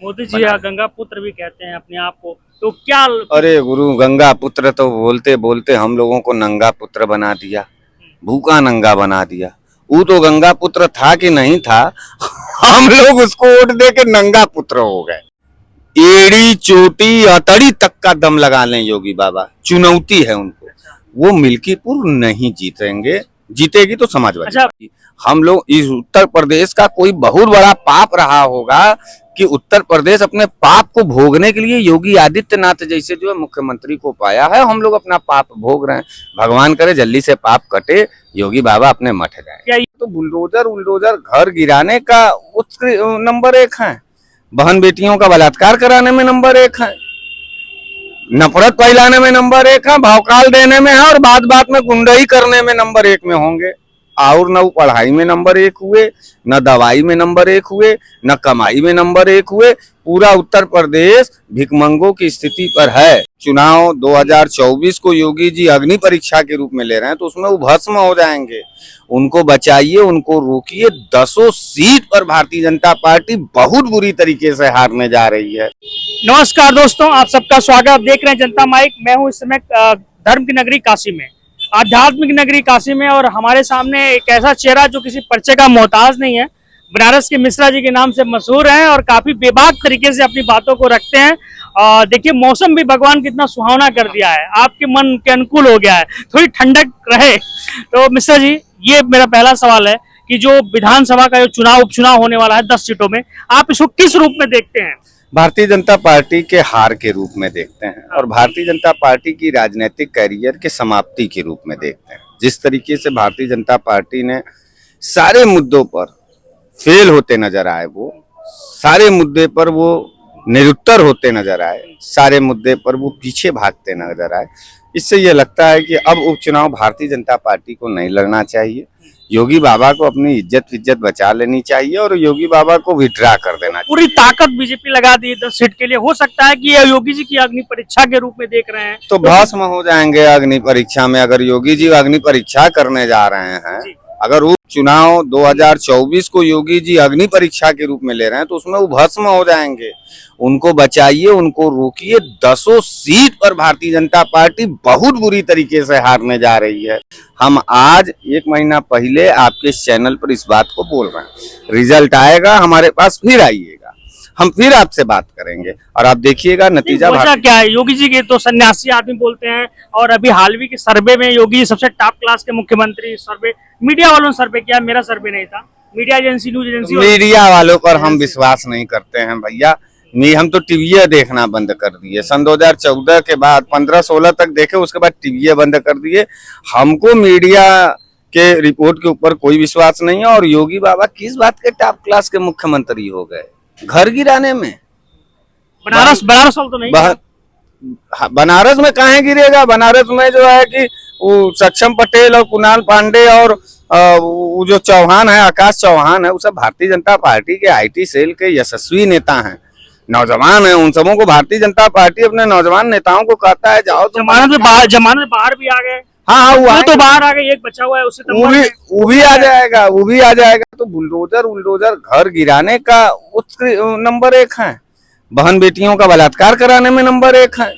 मोदी जी गंगा पुत्र भी कहते हैं अपने आप को, तो क्या? अरे गुरु, गंगा पुत्र तो बोलते बोलते हम लोगों को नंगा पुत्र बना दिया, भूखा नंगा बना दिया। वो तो गंगा पुत्र था कि नहीं था, हम लोग उसको वोट दे के नंगा पुत्र हो गए। एड़ी चोटी अतड़ी तक का दम लगा लें योगी बाबा, चुनौती है उनको। वो मिल्कीपुर नहीं जीतेंगे, जीतेगी तो समाजवादी। हम लोग इस उत्तर प्रदेश का कोई बहुत बड़ा पाप रहा होगा कि उत्तर प्रदेश अपने पाप को भोगने के लिए योगी आदित्यनाथ जैसे जो है मुख्यमंत्री को पाया है। हम लोग अपना पाप भोग रहे हैं। भगवान करे जल्दी से पाप कटे, योगी बाबा अपने मठ जाए। क्या तो बुलडोजर घर गिराने का नंबर 1 है, बहन बेटियों का बलात्कार कराने में नंबर 1 है, नफरत फैलाने में नंबर 1 है, भौकाल देने में है, और बात बात में गुंडाई करने में नंबर 1 में होंगे। और न पढ़ाई में नंबर 1 हुए, न दवाई में नंबर 1 हुए, न कमाई में नंबर 1 हुए। पूरा उत्तर प्रदेश भिखमंगों की स्थिति पर है। चुनाव 2024 को योगी जी अग्नि परीक्षा के रूप में ले रहे हैं, तो उसमें वो भस्म हो जाएंगे। उनको बचाइए, उनको रोकिए। 10 सीट पर भारतीय जनता पार्टी बहुत बुरी तरीके से हारने जा रही है। नमस्कार दोस्तों, आप सबका स्वागत। आप देख रहे हैं जनता माइक। मैं हूं इस समय धर्म की नगरी काशी में, आध्यात्मिक नगरी काशी में, और हमारे सामने एक ऐसा चेहरा जो किसी परिचय का मोहताज नहीं है। बनारस के मिश्रा जी के नाम से मशहूर हैं और काफी बेबाक तरीके से अपनी बातों को रखते हैं। देखिए, मौसम भी भगवान कितना सुहावना कर दिया है, आपके मन के अनुकूल हो गया है, थोड़ी ठंडक रहे। तो मिश्रा जी, ये मेरा पहला सवाल है कि जो विधानसभा का जो उपचुनाव होने वाला है 10 सीटों में, आप इसको किस रूप में देखते हैं? भारतीय जनता पार्टी के हार के रूप में देखते हैं, और भारतीय जनता पार्टी की राजनीतिक कैरियर के समाप्ति के रूप में देखते हैं। जिस तरीके से भारतीय जनता पार्टी ने सारे मुद्दों पर फेल होते नजर आए, वो सारे मुद्दे पर वो निरुत्तर होते नजर आए, सारे मुद्दे पर वो पीछे भागते नजर आए, इससे ये लगता है कि अब उपचुनाव भारतीय जनता पार्टी को नहीं लड़ना चाहिए। योगी बाबा को अपनी इज्जत बचा लेनी चाहिए और योगी बाबा को विड्रा कर देना चाहिए। पूरी ताकत बीजेपी लगा दी 10 सीट के लिए। हो सकता है कि ये योगी जी की अग्नि परीक्षा के रूप में देख रहे हैं, तो भस्म हो जाएंगे अग्नि परीक्षा में। अगर योगी जी अग्नि परीक्षा करने जा रहे हैं, अगर उपचुनाव 2024 को योगी जी अग्नि परीक्षा के रूप में ले रहे हैं, तो उसमें वो भस्म हो जाएंगे। उनको बचाइए, उनको रोकिए। 10 सीट पर भारतीय जनता पार्टी बहुत बुरी तरीके से हारने जा रही है। हम आज 1 महीना पहले आपके चैनल पर इस बात को बोल रहे हैं। रिजल्ट आएगा, हमारे पास फिर आइएगा, हम फिर आपसे बात करेंगे और आप देखिएगा नतीजा। वजह क्या है? योगी जी के तो सन्यासी आदमी बोलते हैं, और अभी हाल ही के सर्वे में योगी जी सबसे टॉप क्लास के मुख्यमंत्री। सर्वे मीडिया वालों ने सर्वे किया, मेरा सर्वे नहीं था। Media agency, news agency, media वालों पर हम विश्वास नहीं करते हैं भैया। हम तो टीवी देखना बंद कर दिए। सन 2014 के बाद 15-16 तक देखे, उसके बाद टीवी बंद कर दिए। हमको मीडिया के रिपोर्ट के ऊपर कोई विश्वास नहीं है। और योगी बाबा किस बात के टॉप क्लास के मुख्यमंत्री हो गए? घर गिराने में। बनारस तो नहीं, बनारस में कहाँ गिरेगा? बनारस में जो है कि वो सक्षम पटेल और कुणाल पांडे और वो जो चौहान है, आकाश चौहान है, वो सब भारतीय जनता पार्टी के IT सेल के यशस्वी नेता हैं, नौजवान हैं। उन सबों को भारतीय जनता पार्टी अपने नौजवान नेताओं को कहता है जाओ। जमानत में बाहर भी आ गए। हाँ, वो तो बाहर आ गए, एक बचा हुआ है, उससे तो वो भी आ जाएगा। तो बुलडोजर घर गिराने का नंबर 1 है, बहन बेटियों का बलात्कार कराने में नंबर 1 है,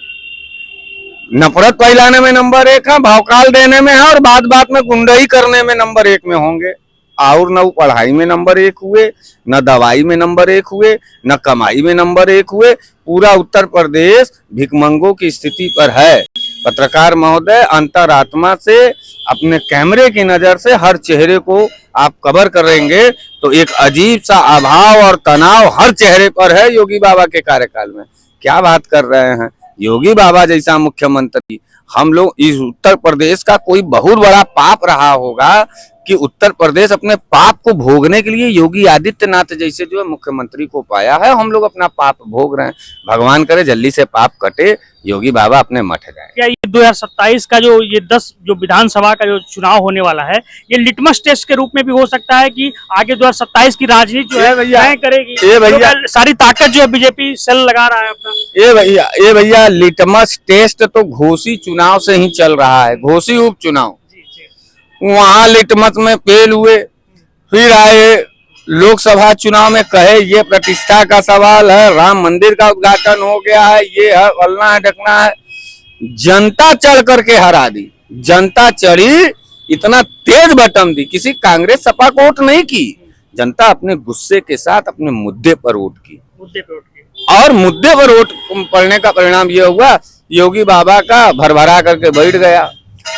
नफरत फैलाने में नंबर 1 है, भौकाल देने में है, और बात बात में गुंडाई करने में नंबर 1 में होंगे। और न पढ़ाई में नंबर 1 हुए, न दवाई में नंबर 1 हुए, न कमाई में नंबर 1 हुए। पूरा उत्तर प्रदेश भिखमंगों की स्थिति पर है। पत्रकार महोदय, अंतरात्मा से, अपने कैमरे की नजर से हर चेहरे को आप कवर करेंगे तो एक अजीब सा अभाव और तनाव हर चेहरे पर है योगी बाबा के कार्यकाल में। क्या बात कर रहे हैं? योगी बाबा जैसा मुख्यमंत्री, हम लोग इस उत्तर प्रदेश का कोई बहुत बड़ा पाप रहा होगा कि उत्तर प्रदेश अपने पाप को भोगने के लिए योगी आदित्यनाथ जैसे जो है मुख्यमंत्री को पाया है। हम लोग अपना पाप भोग रहे हैं। भगवान करे जल्दी से पाप कटे, योगी बाबा अपने मठ जाए। क्या ये 2027 का ये 10 जो विधानसभा का जो चुनाव होने वाला है, ये लिटमस टेस्ट के रूप में भी हो सकता है कि आगे 2027 की राजनीति जो है तय करेगी? भैया, सारी ताकत जो है बीजेपी सेल लगा रहा है अपना। ये भैया लिटमस टेस्ट तो घोषी चुनाव से ही चल रहा है। घोषी उपचुनाव, वहां लिटमस में फेल हुए, फिर आए लोकसभा चुनाव में कहे ये प्रतिष्ठा का सवाल है, राम मंदिर का उद्घाटन हो गया है, ये है फलना है ढकना है। जनता चढ़ करके हरा दी, जनता चढ़ी, इतना तेज बटन दी, किसी कांग्रेस सपा को वोट नहीं की, जनता अपने गुस्से के साथ अपने मुद्दे पर वोट की। मुद्दे पे उठ के और मुद्दे पर वोट पड़ने का परिणाम ये हुआ, योगी बाबा का भरभरा करके बैठ गया।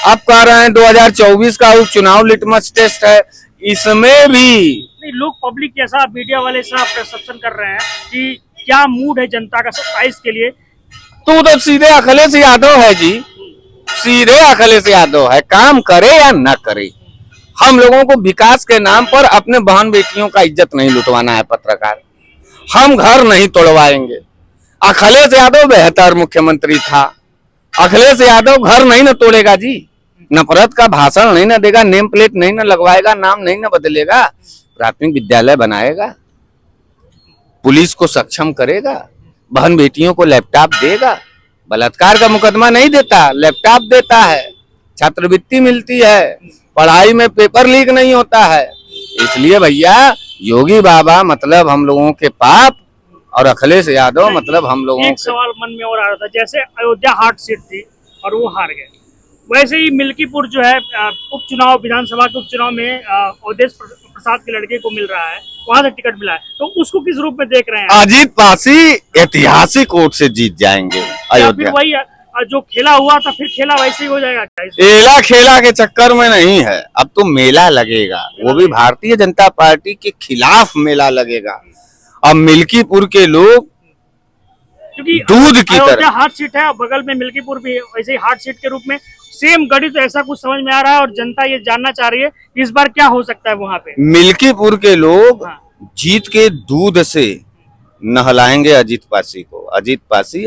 अब कह रहे हैं 2024 का उपचुनाव लिटमस टेस्ट है, इसमें भी नहीं, लोग पब्लिक के साथ मीडिया वाले साथ परसेप्शन कर रहे हैं कि क्या मूड है जनता का 27 के लिए। तो सीधे अखिलेश यादव है जी, सीधे अखिलेश यादव है, काम करे या न करे। हम लोगों को विकास के नाम पर अपने बहन बेटियों का इज्जत नहीं लुटवाना है पत्रकार, हम घर नहीं तोड़वाएंगे। अखिलेश यादव बेहतर मुख्यमंत्री था, अखिलेश यादव घर नहीं न तोड़ेगा जी, नफरत का भाषण नहीं न देगा, नेम प्लेट नहीं न लगवाएगा, नाम नहीं न बदलेगा, प्राथमिक विद्यालय बनाएगा, पुलिस को सक्षम करेगा, बहन बेटियों को लैपटॉप देगा, बलात्कार का मुकदमा नहीं देता, लैपटॉप देता है, छात्रवृत्ति मिलती है, पढ़ाई में पेपर लीक नहीं होता है। इसलिए भैया योगी बाबा मतलब हम लोगों के पाप और अखिलेश यादव मतलब हम लोगों एक सवाल मन में और आ रहा था, जैसे अयोध्या हार्ट सीट थी और वो हार गए, वैसे ही मिल्कीपुर जो है उपचुनाव, विधानसभा के उपचुनाव में अवधेश प्रसाद के लड़के को मिल रहा है, वहां से टिकट मिला है, तो उसको किस रूप में देख रहे हैं? अजीत पासी ऐतिहासिक वोट से जीत जाएंगे अयोध्या। वही जो खेला हुआ था फिर खेला वैसे ही हो जाएगा क्या? खेला खेला के चक्कर में नहीं है, अब तो मेला लगेगा, वो भी भारतीय जनता पार्टी के खिलाफ मेला लगेगा। अब मिल्कीपुर के लोग क्योंकि दूध की तरह हार्ट सीट है, बगल में मिल्कीपुर भी वैसे ही हार्ट सीट के रूप में सेम गढ़ी, तो ऐसा कुछ समझ में आ रहा है और जनता ये जानना चाह रही है कि इस बार क्या हो सकता है वहां पे। मिल्कीपुर के लोग हाँ। जीत के दूध से नहलाएंगे अजीत पासी को। अजीत पासी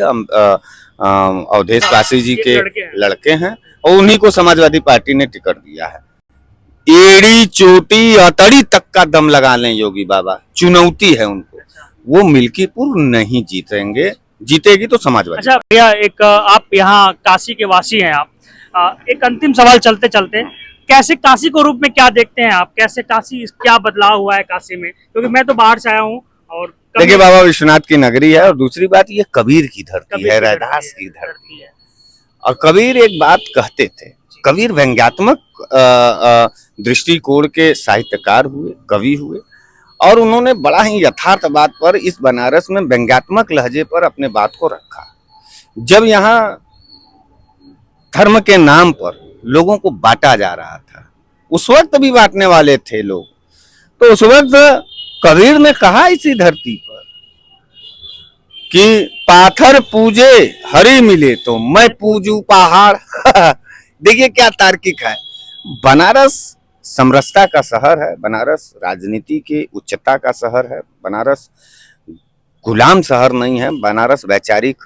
अवधेश पासी जी के लड़के हैं और उन्हीं को समाजवादी पार्टी ने टिकट दिया है। एड़ी चोटी अतड़ी तक का दम लगा लें योगी बाबा, चुनौती है उनको, वो मिल्कीपुर नहीं जीतेंगे, जीतेगी तो समाजवादी। अच्छा भैया, एक आप यहाँ काशी के वासी हैं आप, एक अंतिम सवाल चलते चलते, कैसे काशी को रूप में क्या देखते हैं आप, कैसे काशी क्या बदलाव हुआ है काशी में? क्योंकि मैं तो बाहर से आया हूँ और देखिए बाबा विश्वनाथ की नगरी है और दूसरी बात ये कबीर की धरती है, रैदास की धरती है। और कबीर एक बात कहते थे, कबीर व्यंग्यात्मक दृष्टिकोण के साहित्यकार हुए, कवि हुए और उन्होंने बड़ा ही यथार्थ बात पर इस बनारस में व्यंग्यात्मक लहजे पर अपने बात को रखा। जब यहाँ धर्म के नाम पर लोगों को बांटा जा रहा था, उस वक्त भी बांटने वाले थे लोग, तो उस वक्त कबीर ने कहा इसी धरती पर कि पाथर पूजे हरि मिले तो मैं पूजू पहाड़। देखिए क्या तार्किक है। बनारस समरसता का शहर है, बनारस राजनीति के उच्चता का शहर है, बनारस गुलाम शहर नहीं है, बनारस वैचारिक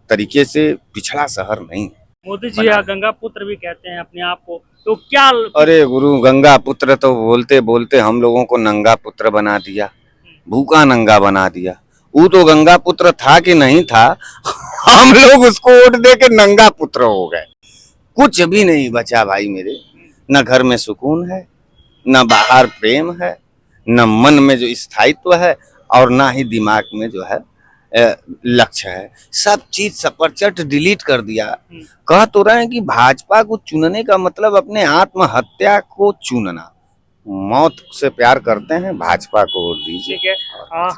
तरीके से पिछड़ा शहर नहीं है। मोदी जी गंगा पुत्र भी कहते हैं अपने आप को, तो क्या? अरे गुरु, गंगा पुत्र तो बोलते बोलते हम लोगों को नंगा पुत्र बना दिया, भूखा नंगा बना दिया। वो तो गंगा पुत्र था कि नहीं था, हम लोग उसको वोट दे के नंगा पुत्र हो गए। कुछ भी नहीं बचा भाई मेरे, न घर में सुकून है, न बाहर प्रेम है, न मन में जो स्थायित्व है और ना ही दिमाग में जो है लक्ष्य है। सब चीज सपरचट डिलीट कर दिया। कह तो रहे हैं कि भाजपा को चुनने का मतलब अपने आत्महत्या को चुनना। मौत से प्यार करते हैं, भाजपा को वोट दीजिए। ठीक है,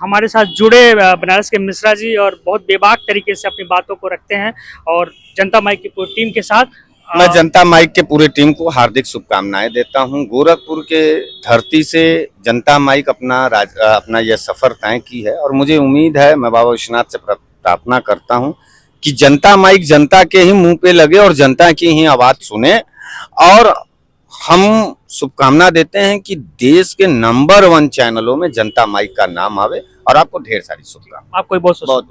हमारे साथ जुड़े बनारस के मिश्रा जी और बहुत बेबाक तरीके से अपनी बातों को रखते हैं और जनता माइक की पूरी टीम के साथ मैं जनता माइक के पूरे टीम को हार्दिक शुभकामनाएं देता हूं। गोरखपुर के धरती से जनता माइक अपना यह सफर तय की है और मुझे उम्मीद है, मैं बाबा विश्वनाथ से प्रार्थना करता हूं कि जनता माइक जनता के ही मुंह पे लगे और जनता की ही आवाज सुने। और हम शुभकामना देते हैं कि देश के नंबर 1 चैनलों में जनता माइक का नाम आवे और आपको ढेर सारी शुभकामनाएं। आपको बहुत बहुत